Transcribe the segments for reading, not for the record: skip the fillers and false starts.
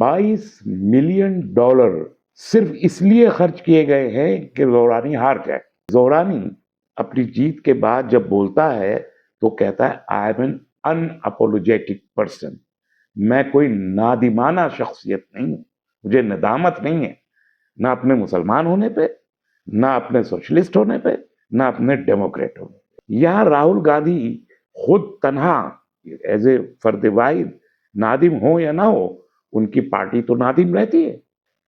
$22 million सिर्फ इसलिए खर्च किए गए हैं कि ज़ोरानी हार जाए। ज़ोरानी अपनी जीत के बाद जब बोलता है तो कहता है I am an unapologetic person, मैं कोई नादिमाना शख्सियत नहीं हूं, मुझे नदामत नहीं है ना अपने मुसलमान होने पे, ना अपने सोशलिस्ट होने पे, ना अपने डेमोक्रेट होने पे। यहां राहुल गांधी खुद तन्हा एज ए फर्द वाहिद नादिम हो या ना हो, उनकी पार्टी तो नादिम रहती है।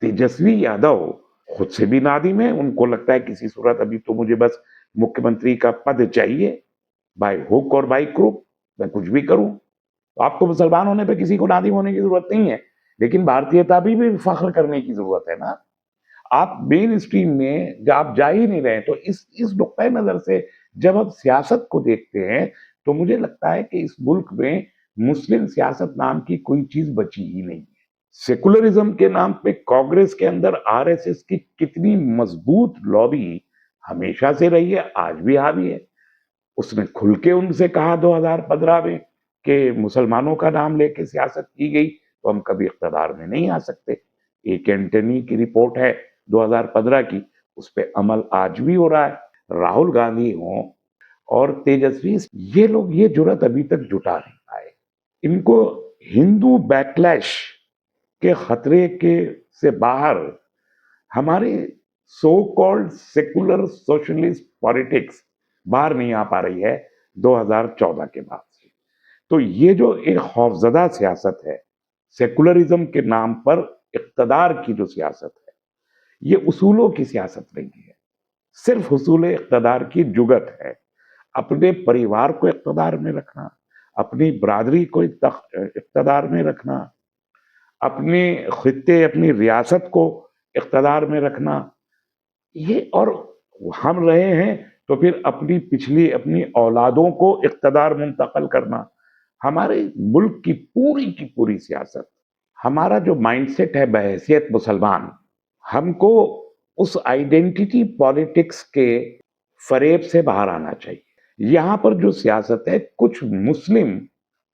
तेजस्वी यादव खुद से भी नादिम है, उनको लगता है किसी सूरत अभी तो मुझे बस मुख्यमंत्री का पद चाहिए, बाय हुक और बाय क्रुक मैं कुछ भी करूं। तो आपको मुसलमान होने पे किसी को नादिम होने की जरूरत नहीं है, लेकिन भारतीयता भी फख्र करने की जरूरत है ना। आप मेन स्ट्रीम में जब आप जा ही नहीं रहे, तो इस नुक्ता नजर से जब आप सियासत को देखते हैं तो मुझे लगता है कि इस मुल्क में मुस्लिम सियासत नाम की कोई चीज बची ही नहीं है। सेकुलरिज्म के नाम पे कांग्रेस के अंदर आरएसएस की कितनी मजबूत लॉबी हमेशा से रही है, आज भी हावी है। उसने खुल के उनसे कहा 2015 में कि मुसलमानों का नाम लेके सियासत की गई तो हम कभी इख्तियार में नहीं आ सकते। एक एंटनी की रिपोर्ट है 2015 की, उस पर अमल आज भी हो रहा है। राहुल गांधी हो और तेजस्वी, ये लोग ये जुर्रत अभी तक जुटा नहीं पाए। इनको हिंदू बैकलैश के खतरे के से बाहर हमारे so called secular socialist politics बाहर नहीं आ पा रही है 2014 के बाद से। तो ये जो एक खौफजदा सियासत है, सेकुलरिज्म के नाम पर इक्तदार की जो सियासत है, ये उसूलों की सियासत नहीं है, सिर्फ हुसूल इक्तदार की जुगत है। अपने परिवार को इक्तदार में रखना, अपनी बरादरी को इक्तदार में रखना, अपने खित्ते अपनी रियासत को इक्तदार में रखना, ये और हम रहे हैं तो फिर अपनी पिछली अपनी औलादों को इक्तदार मुंतकिल करना। हमारे मुल्क की पूरी सियासत, हमारा जो माइंडसेट है बहैसियत मुसलमान, हमको उस आइडेंटिटी पॉलिटिक्स के फरेब से बाहर आना चाहिए। यहां पर जो सियासत है कुछ मुस्लिम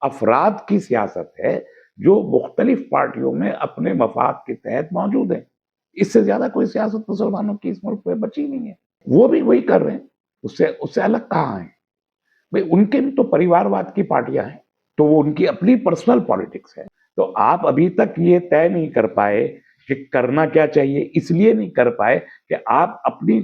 अफराद की सियासत है जो मुख्तलिफ पार्टियों में अपने मफाद के तहत मौजूद है। इससे ज्यादा कोई सियासत मुसलमानों की इस मुल्क में बची नहीं है। वो भी वही कर रहे हैं, उससे उससे अलग कहाँ है भाई? उनके भी तो परिवारवाद की पार्टियां हैं, तो वो उनकी अपनी पर्सनल पॉलिटिक्स है। तो आप अभी तक ये तय नहीं कर पाए कि करना क्या चाहिए, इसलिए नहीं कर पाए कि आप अपनी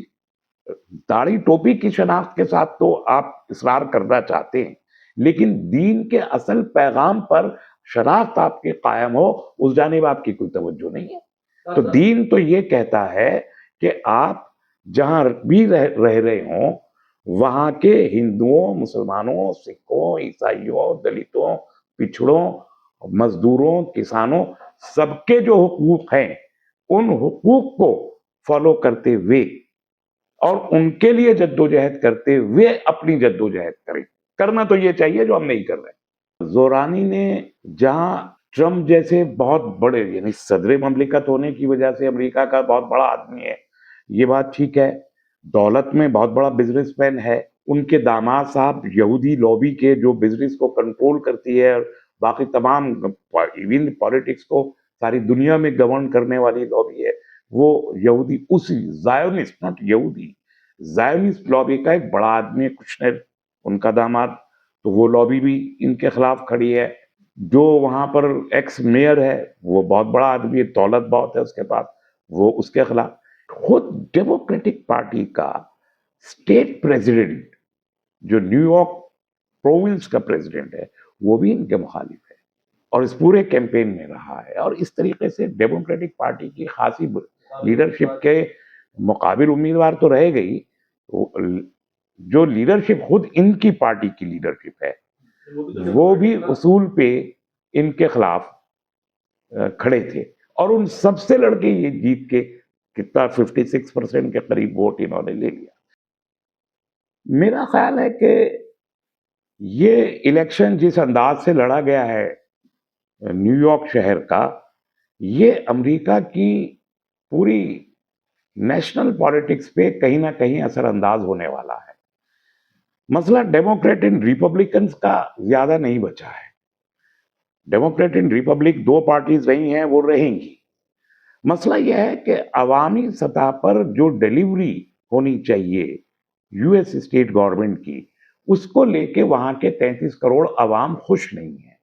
दाढ़ी टोपी की शनाख्त के साथ तो आप इसरार करना चाहते हैं, लेकिन दीन के असल पैगाम पर शनाख्त आपके कायम हो, उस जानिब आपकी कोई तवज्जो नहीं है। तो दीन तो ये कहता है कि आप जहां भी रह रहे हों, वहां के हिंदुओं, मुसलमानों, सिखों, ईसाइयों, दलितों, पिछड़ों, मजदूरों, किसानों, सबके जो हुकूक हैं, उन हुकूक को फॉलो करते हुए और उनके लिए जद्दोजहद करते हुए अपनी जद्दोजहद करें। करना तो ये चाहिए जो हम नहीं कर रहे। जोरानी ने जहां ट्रम्प जैसे बहुत बड़े यानी सदर ममलिकत होने की वजह से अमेरिका का बहुत बड़ा आदमी है, ये बात ठीक है, दौलत में बहुत बड़ा बिजनेसमैन है, उनके दामाद साहब यहूदी लॉबी के जो बिजनेस को कंट्रोल करती है और बाकी तमाम इवन पॉलिटिक्स को सारी दुनिया में गवर्न करने वाली लॉबी है, वो यहूदी उसी जायोनिस्ट नॉट यहूदी जायोनिस्ट लॉबी का एक बड़ा आदमी है, कुशनर उनका दामाद, तो वो लॉबी भी इनके खिलाफ खड़ी है। जो वहां पर एक्स मेयर है वो बहुत बड़ा आदमी है, दौलत बहुत है उसके पास, वो उसके खिलाफ। खुद डेमोक्रेटिक पार्टी का स्टेट प्रेसिडेंट जो न्यूयॉर्क प्रोविंस का प्रेसिडेंट है वो भी इनके मुखालिफ है और इस पूरे कैंपेन में रहा है। और इस तरीके से डेमोक्रेटिक पार्टी की खासी लीडरशिप के मुकाबिल उम्मीदवार तो रह गई, जो लीडरशिप खुद इनकी पार्टी की लीडरशिप है वो भी उसूल पे इनके खिलाफ खड़े थे और उन सबसे लड़के ये जीत के कितना 56% के करीब वोट इन्होंने ले लिया। मेरा ख्याल है कि ये इलेक्शन जिस अंदाज से लड़ा गया है न्यूयॉर्क शहर का, ये अमेरिका की पूरी नेशनल पॉलिटिक्स पे कहीं ना कहीं असरअंदाज होने वाला है। मसला डेमोक्रेट एंड रिपब्लिकन्स का ज्यादा नहीं बचा है, डेमोक्रेट एंड रिपब्लिक दो पार्टीज रही हैं, वो रहेंगी। मसला यह है कि अवामी सतह पर जो डिलीवरी होनी चाहिए यूएस स्टेट गवर्नमेंट की, उसको लेके वहां के 33 करोड़ अवाम खुश नहीं है।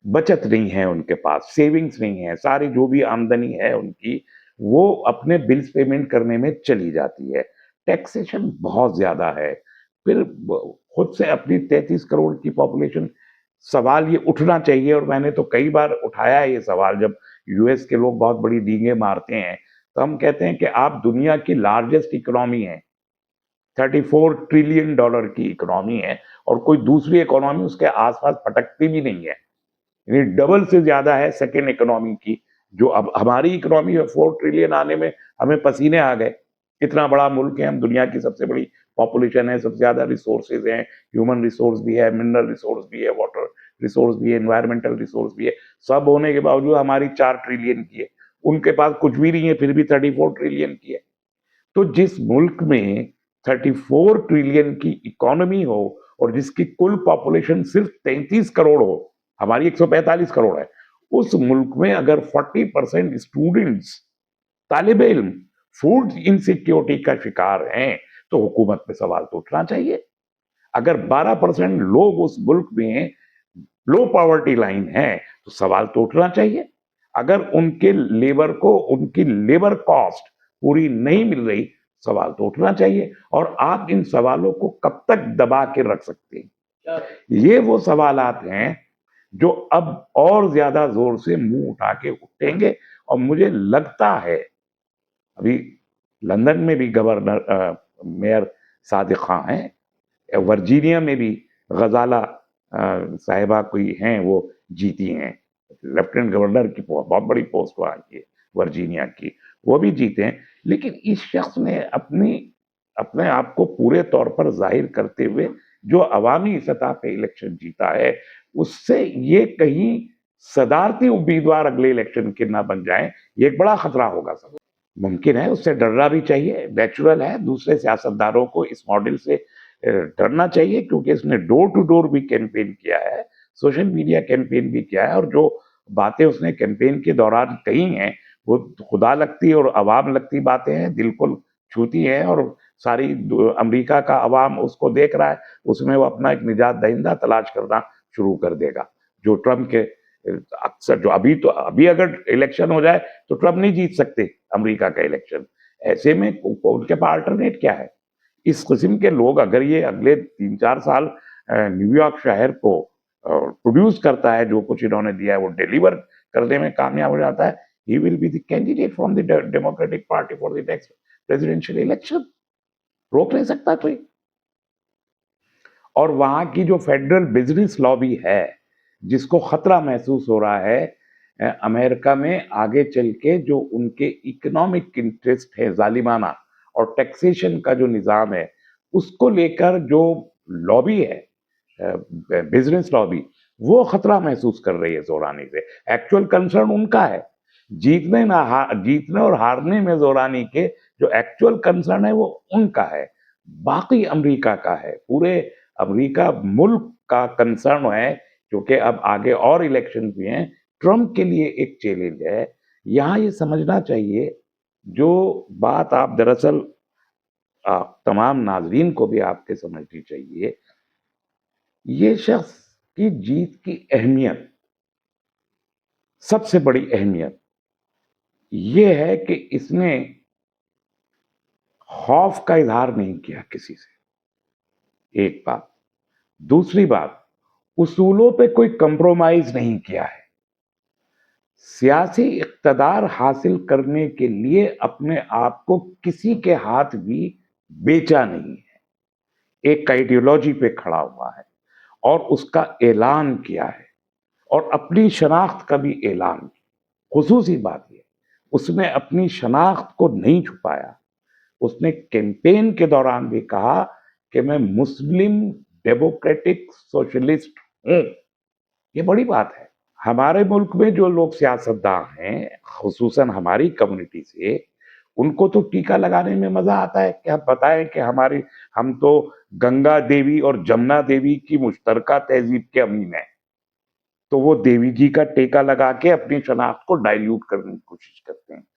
बचत नहीं है उनके पास, सेविंग्स नहीं है, सारी जो भी आमदनी है उनकी वो अपने बिल्स पेमेंट करने में चली जाती है। टैक्सेशन बहुत ज्यादा है। फिर खुद से अपनी 33 करोड़ की पॉपुलेशन, सवाल ये उठना चाहिए, और मैंने तो कई बार उठाया है ये सवाल। जब यूएस के लोग बहुत बड़ी डींगे मारते हैं तो हम कहते हैं कि आप दुनिया की लार्जेस्ट इकोनॉमी है, $34 ट्रिलियन की इकोनॉमी है, और कोई दूसरी इकोनॉमी उसके आसपास फटकती भी नहीं है। यानी डबल से ज्यादा है सेकेंड इकोनॉमी की। जो अब हमारी इकोनॉमी है 4 ट्रिलियन आने में हमें पसीने आ गए। इतना बड़ा मुल्क है हम, दुनिया की सबसे बड़ी पॉपुलेशन है, सबसे ज्यादा रिसोर्सेज हैं, ह्यूमन रिसोर्स भी है, मिनरल रिसोर्स भी है, वाटर रिसोर्स भी है, एनवायरमेंटल रिसोर्स भी है। सब होने के बावजूद हमारी 4 ट्रिलियन की है, उनके पास कुछ भी नहीं है, फिर भी 34 ट्रिलियन की है। तो जिस मुल्क में 34 ट्रिलियन की इकोनॉमी हो और जिसकी कुल पॉपुलेशन सिर्फ 33 करोड़ हो, हमारी 145 करोड़ है, उस मुल्क में अगर 40% स्टूडेंट्स, तालिब इल्म फूड इनसिक्योरिटी का शिकार हैं, तो हुकूमत पे सवाल तो उठना चाहिए। अगर 12% लोग उस मुल्क में लो पॉवर्टी लाइन है, तो सवाल तो उठना चाहिए। अगर उनके लेबर को उनकी लेबर कॉस्ट पूरी नहीं मिल रही, सवाल तो उठना चाहिए। और आप इन सवालों को कब तक दबा के रख सकते हैं? ये वो सवालात हैं जो अब और ज्यादा जोर से मुंह उठा के उठेंगे। और मुझे लगता है अभी लंदन में भी गवर्नर मेयर सादिक खान है, वर्जीनिया में भी गजाला साहिबा कोई हैं, वो जीती हैं, लेफ्टिनेंट गवर्नर की बहुत बड़ी पोस्ट वहां की है वर्जीनिया की, वो भी जीते हैं। लेकिन इस शख्स ने अपने आप को पूरे तौर पर जाहिर करते हुए जो अवामी सतह पे इलेक्शन जीता है, उससे ये कहीं सदारती उम्मीदवार अगले इलेक्शन के ना बन जाए, ये एक बड़ा खतरा होगा। सब मुमकिन है, उससे डरना भी चाहिए, नेचुरल है। दूसरे सियासतदारों को इस मॉडल से डरना चाहिए, क्योंकि इसने डोर टू डोर भी कैंपेन किया है, सोशल मीडिया कैंपेन भी किया है, और जो बातें उसने कैंपेन के दौरान कही हैं वो खुदा लगती और अवाम लगती बातें हैं, दिल को छूती हैं, और सारी अमेरिका का अवाम उसको देख रहा है। उसमें वो अपना एक निजात दहिंदा तलाश करना शुरू कर देगा। जो ट्रम्प के अक्सर जो अभी अगर इलेक्शन हो जाए तो ट्रम्प नहीं जीत सकते अमेरिका का इलेक्शन। ऐसे में उनके पास अल्टरनेट क्या है? इस किस्म के लोग अगर ये अगले 3-4 साल न्यूयॉर्क शहर को प्रोड्यूस करता है, जो कुछ इन्होंने दिया है वो डिलीवर करने में कामयाब हो जाता है, he will be the candidate from the democratic party for the next presidential election. रोक नहीं सकता कोई। और वहां की जो फेडरल बिजनेस लॉबी है, जिसको खतरा महसूस हो रहा है अमेरिका में आगे चल के, जो उनके इकोनॉमिक इंटरेस्ट है जालिमाना, और टैक्सेशन का जो निजाम है उसको लेकर जो लॉबी है, बिजनेस लॉबी, वो खतरा महसूस कर रही है जोरानी से। एक्चुअल कंसर्न उनका है, जीतने और हारने में जोरानी के जो एक्चुअल कंसर्न है वो उनका है, बाकी अमेरिका का है। पूरे अमेरिका मुल्क का कंसर्न है, क्योंकि अब आगे और इलेक्शन भी हैं। ट्रम्प के लिए एक चैलेंज है। यहां ये समझना चाहिए, जो बात आप दरअसल तमाम नाजरीन को भी आपके समझनी चाहिए, ये शख्स की जीत की अहमियत, सबसे बड़ी अहमियत ये है कि इसने खौफ का इजहार नहीं किया किसी से, एक बात। दूसरी बात, उसूलों पे कोई कंप्रोमाइज नहीं किया है। सियासी इक्तदार हासिल करने के लिए अपने आप को किसी के हाथ भी बेचा नहीं है। एक आइडियोलॉजी पे खड़ा हुआ है और उसका ऐलान किया है, और अपनी शनाख्त का भी ऐलान किया। खुसूसी बात यह, उसने अपनी शनाख्त को नहीं छुपाया। उसने कैंपेन के दौरान भी कहा कि मैं मुस्लिम डेमोक्रेटिक सोशलिस्ट हूं। ये बड़ी बात है। हमारे मुल्क में जो लोग सियासतदान हैं, खुसूसन हमारी कम्युनिटी से, उनको तो टीका लगाने में मजा आता है कि हम बताएं कि हम तो गंगा देवी और जमुना देवी की मुश्तरका तहजीब के अमीन हैं। तो वो देवी जी का टेका लगा के अपनी शनाख्त को डाइल्यूट करने की कोशिश करते हैं।